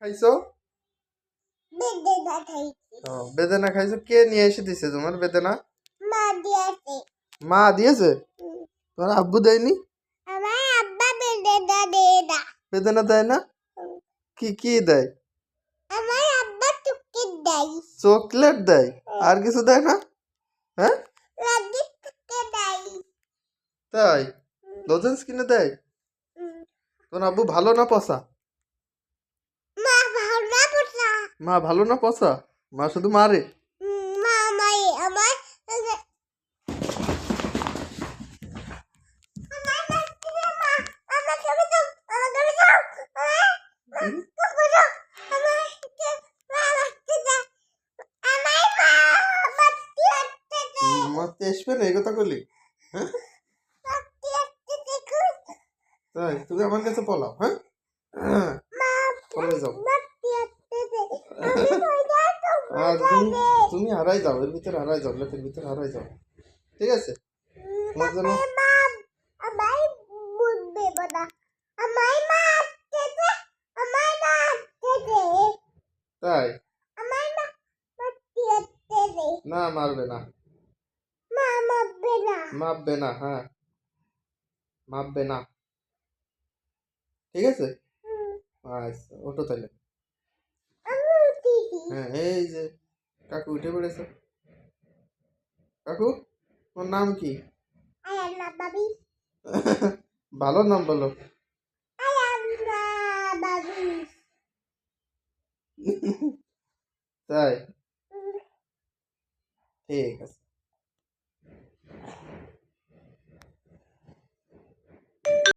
খাইছো? বেদনা খাইছি। ও বেদানা খাইছো, কে নিয়ে এসে দিছে তোমার বেদানা? মা দিয়েছে। মা দিয়েছে? তোমার আব্বু দেয়নি? আমার আব্বা বেদনা দেয় না। বেদানা দেয় না? কি কি দেয়? আমার আব্বা চুক্তি দেয়। চকলেট দেয়? আর কিছু দেয় না? হ্যাঁ লাগি চুক্তি দেয়। তাই? লজেন্স কিনে দেয়? তোমার আব্বু ভালো না পচা? মা ভালো পোষা। মা ভালো না পচা? মা শুধু মারে? মা আমায় আমার মারতে আসবে না এই কথা বলি? হ্যাঁ তাই? তুমি আমার কাছে পলাও, হ্যাঁ পলে যাও। আর তুমি হারাই যাও, এর ভিতরে হারাই যাও, লেপের ভিতরে হারাই যাও, ঠিক আছে? তোমার জন্য তাই? না মারবে না, মাপবে না, হ্যাঁ মাপবে না, ঠিক আছে? আচ্ছা ওঠো তাহলে। হ্যাঁ এই যে কাকু উঠে পড়েছে। কাকু তোমার নাম কি? ভালো নাম বলো। তাই? ঠিক আছে।